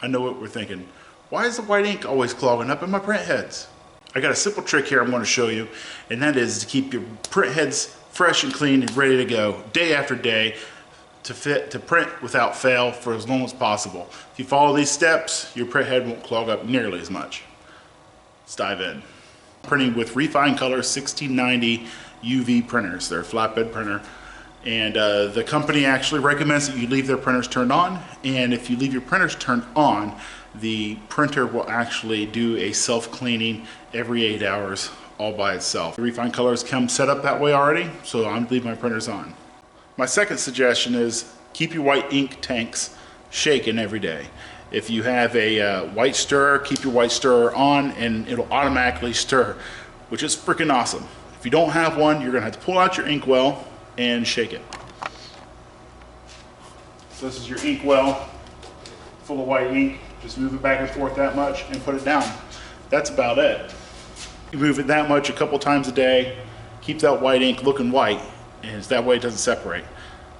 I know what we're thinking. Why is the white ink always clogging up in my print heads? I got a simple trick here I'm going to show you, and that is to keep your print heads fresh and clean and ready to go day after day to print without fail for as long as possible. If you follow these steps, your print head won't clog up nearly as much. Let's dive in. Printing with Refined Color 1690 UV printers. They're a flatbed printer. And the company actually recommends that you leave their printers turned on, and if you leave your printers turned on, the printer will actually do a self-cleaning every 8 hours all by itself. The Refined Colors come set up that way already, so I'm leaving my printers on. My second suggestion is keep your white ink tanks shaken every day. If you have a white stirrer, keep your white stirrer on and it'll automatically stir, which is freaking awesome. If you don't have one, you're gonna have to pull out your inkwell and shake it. So this is your inkwell full of white ink. Just move it back and forth that much and put it down. That's about it. You move it that much a couple times a day, keep that white ink looking white, and that way it doesn't separate.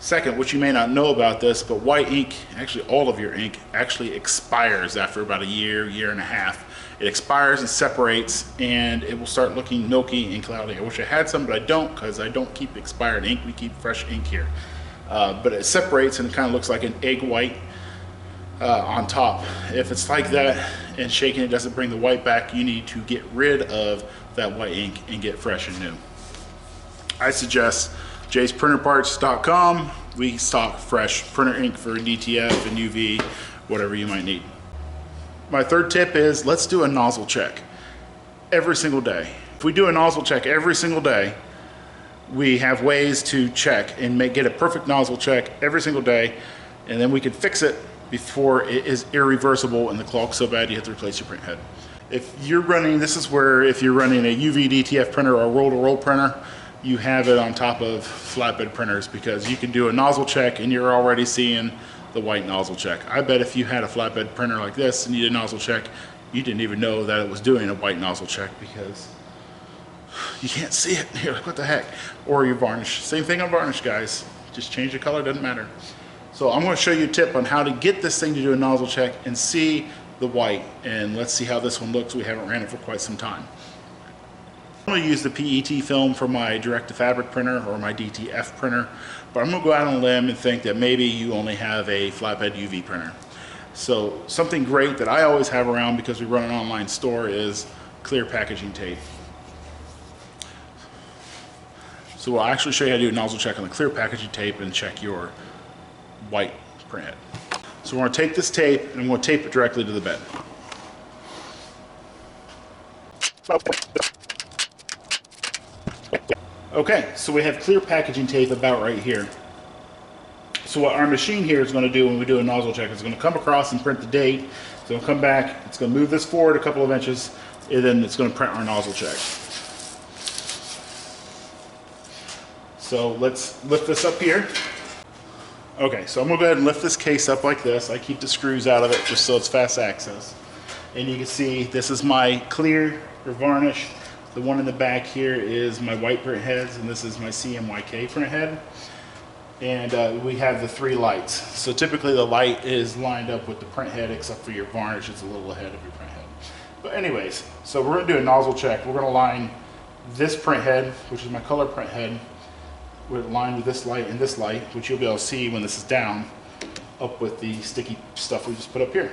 Second, what you may not know about this, but white ink, actually all of your ink, actually expires after about a year, year and a half. It expires and separates, and it will start looking milky and cloudy. I wish I had some, but I don't, because I don't keep expired ink. We keep fresh ink here. But it separates and it kind of looks like an egg white on top. If it's like that and shaking it doesn't bring the white back, you need to get rid of that white ink and get fresh and new. I suggest jsprinterparts.com. We stock fresh printer ink for DTF and UV, whatever you might need. My third tip is let's do a nozzle check every single day. If we do a nozzle check every single day, we have ways to check and get a perfect nozzle check every single day, and then we can fix it before it is irreversible and the clog's so bad you have to replace your print head. If you're running, this is where if you're running a UV DTF printer or a roll-to-roll printer, you have it on top of flatbed printers because you can do a nozzle check and you're already seeing the white nozzle check. I bet if you had a flatbed printer like this and you did a nozzle check, you didn't even know that it was doing a white nozzle check because you can't see it. You're like, what the heck? Or your varnish. Same thing on varnish, guys. Just change the color, doesn't matter. So I'm going to show you a tip on how to get this thing to do a nozzle check and see the white. And let's see how this one looks. We haven't ran it for quite some time. I'm going to use the PET film for my direct-to-fabric printer or my DTF printer, but I'm going to go out on a limb and think that maybe you only have a flatbed UV printer. So something great that I always have around because we run an online store is clear packaging tape. So I'll actually show you how to do a nozzle check on the clear packaging tape and check your white print head. So we're going to take this tape and I'm going to tape it directly to the bed. Okay, so we have clear packaging tape about right here. So what our machine here is going to do when we do a nozzle check is going to come across and print the date. It's going to come back, it's going to move this forward a couple of inches, and then it's going to print our nozzle check. So let's lift this up here. Okay, so I'm going to go ahead and lift this case up like this. I keep the screws out of it just so it's fast access. And you can see this is my clear or varnish. The one in the back here is my white print heads, and this is my CMYK print head. And we have the 3 lights. So typically the light is lined up with the print head, except for your varnish, it's a little ahead of your print head. But anyways, so we're going to do a nozzle check. We're going to line this print head, which is my color print head, we're lined with this light and this light, which you'll be able to see when this is down, up with the sticky stuff we just put up here.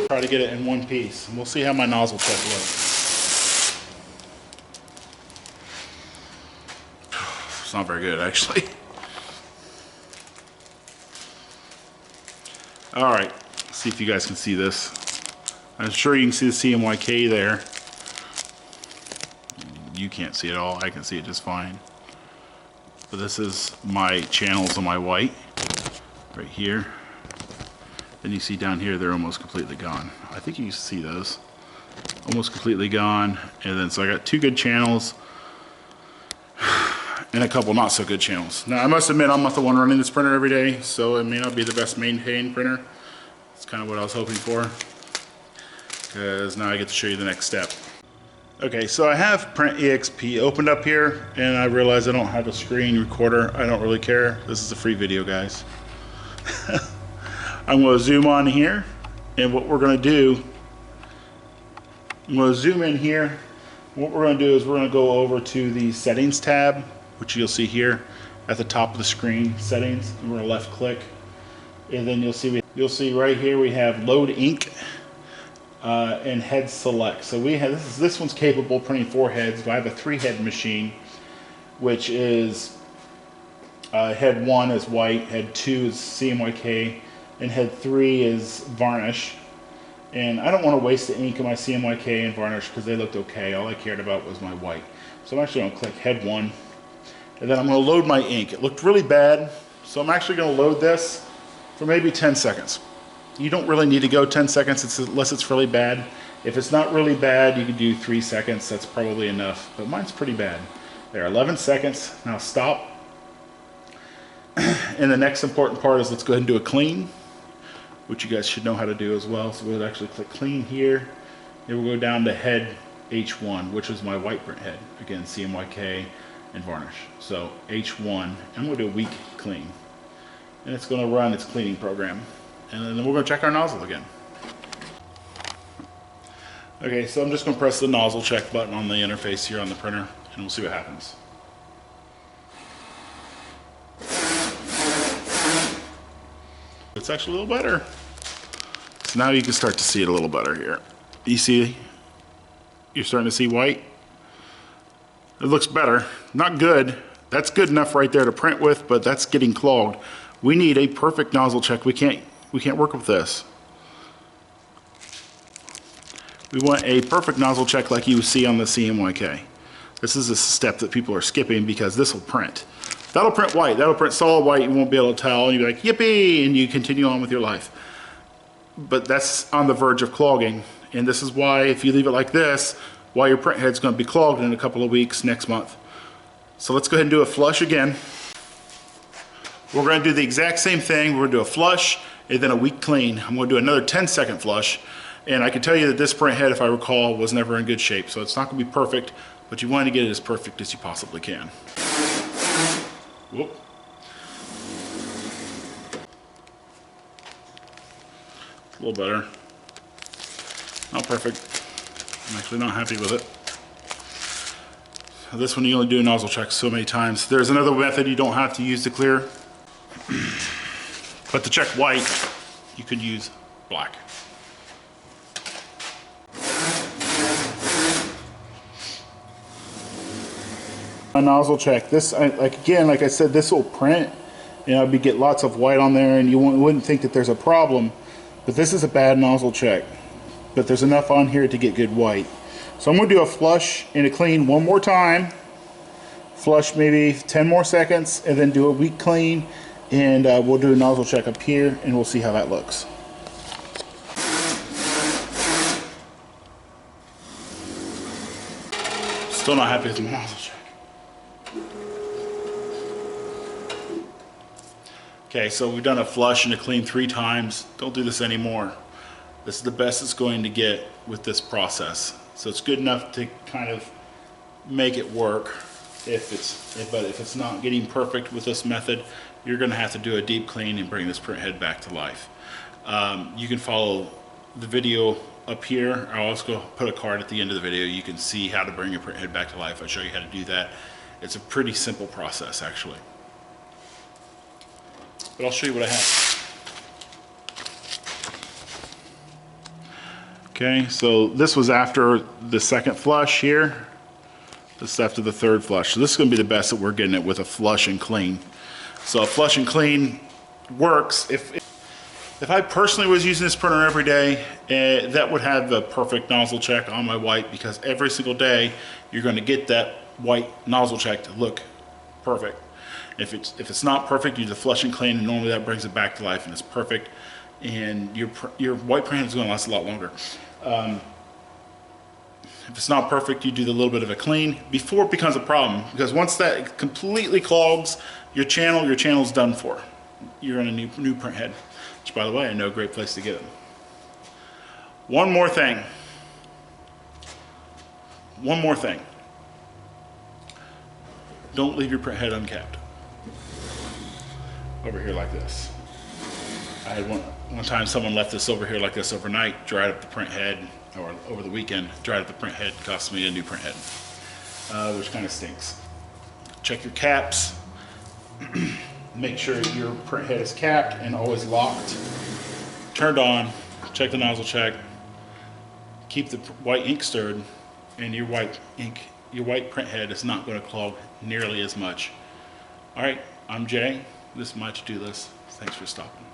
Try to get it in one piece, and we'll see how my nozzle check looks. It's not very good, actually. All right, let's see if you guys can see this. I'm sure you can see the CMYK there. You can't see it all, I can see it just fine. But this is my channels on my white, right here. Then you see down here, they're almost completely gone. I think you can see those. almost completely gone. And then so I got 2 good channels and a couple not so good channels. Now I must admit I'm not the one running this printer every day, so it may not be the best maintained printer. It's kind of what I was hoping for, because now I get to show you the next step. Okay, so I have Print EXP opened up here, and I realize I don't have a screen recorder. I don't really care. This is a free video, guys. I'm going to zoom on here, and what we're going to do, I'm going to zoom in here. What we're going to do is we're going to go over to the settings tab, which you'll see here at the top of the screen, settings, and we're going to left click, and then you'll see right here we have load ink and head select. So we have this one's capable of printing 4 heads, but I have a 3-head machine, which is head 1 is white, head 2 is CMYK, and head 3 is varnish. And I don't want to waste the ink in my CMYK and varnish because they looked okay. All I cared about was my white. So I'm actually going to click head 1, and then I'm going to load my ink. It looked really bad, so I'm actually going to load this for maybe 10 seconds. You don't really need to go 10 seconds unless it's really bad. If it's not really bad, you can do 3 seconds. That's probably enough, but mine's pretty bad. There, 11 seconds. Now stop. And the next important part is let's go ahead and do a clean, which you guys should know how to do as well. So we'll actually click clean here, and we'll go down to head H1, which is my white print head. Again, CMYK and varnish. So H1, I'm going to do a weak clean, and it's going to run its cleaning program. And then we're going to check our nozzle again. Okay, so I'm just going to press the nozzle check button on the interface here on the printer, and we'll see what happens. It's actually a little better. So now you can start to see it a little better here. You see, you're starting to see white. It looks better. Not good. That's good enough right there to print with, but that's getting clogged. We need a perfect nozzle check. We can't work with this. We want a perfect nozzle check like you see on the CMYK. This is a step that people are skipping because this will print. That'll print white. That'll print solid white. You won't be able to tell. And you'll be like, yippee, and you continue on with your life. But that's on the verge of clogging. And this is why, if you leave it like this, why your print head's going to be clogged in a couple of weeks next month. So let's go ahead and do a flush again. We're going to do the exact same thing. We're going to do a flush and then a weak clean. I'm going to do another 10-second flush. And I can tell you that this print head, if I recall, was never in good shape. So it's not going to be perfect, but you want to get it as perfect as you possibly can. Whoop. A little better. Not perfect. I'm actually not happy with it. This one you only do a nozzle check so many times. There's another method you don't have to use to clear. But to check white, you could use black. A nozzle check. This, like I said, this will print. You know, you get lots of white on there, and you wouldn't think that there's a problem. But this is a bad nozzle check. But there's enough on here to get good white. So I'm going to do a flush and a clean one more time. Flush maybe 10 more seconds, and then do a weak clean. And we'll do a nozzle check up here, and we'll see how that looks. Still not happy with the nozzle check. Okay, so we've done a flush and a clean 3 times. Don't do this anymore. This is the best it's going to get with this process. So it's good enough to kind of make it work. But if it's not getting perfect with this method, you're going to have to do a deep clean and bring this print head back to life. You can follow the video up here. I'll also put a card at the end of the video. You can see how to bring your print head back to life. I'll show you how to do that. It's a pretty simple process, actually. But I'll show you what I have. Okay, so this was after the second flush here. This is after the third flush. So this is going to be the best that we're getting it with a flush and clean. So a flush and clean works. If I personally was using this printer every day, that would have the perfect nozzle check on my white, because every single day you're going to get that white nozzle check to look perfect. If it's not perfect, you do the flush and clean, and normally that brings it back to life and it's perfect. And your white print is going to last a lot longer. If it's not perfect, you do the little bit of a clean before it becomes a problem, because once that completely clogs your channel's done for. You're in a new print head, which, by the way, I know a great place to get them. One more thing. Don't leave your print head uncapped. Over here like this. I had one time someone left this over here like this overnight, dried up the print head, or over the weekend, dried up the print head, cost me a new print head, which kind of stinks. Check your caps. Make sure your print head is capped and always locked, turned on. Check the nozzle check. Keep the white ink stirred, and your white print head is not going to clog nearly as much. All right, I'm Jay. This is my to-do list. Thanks for stopping.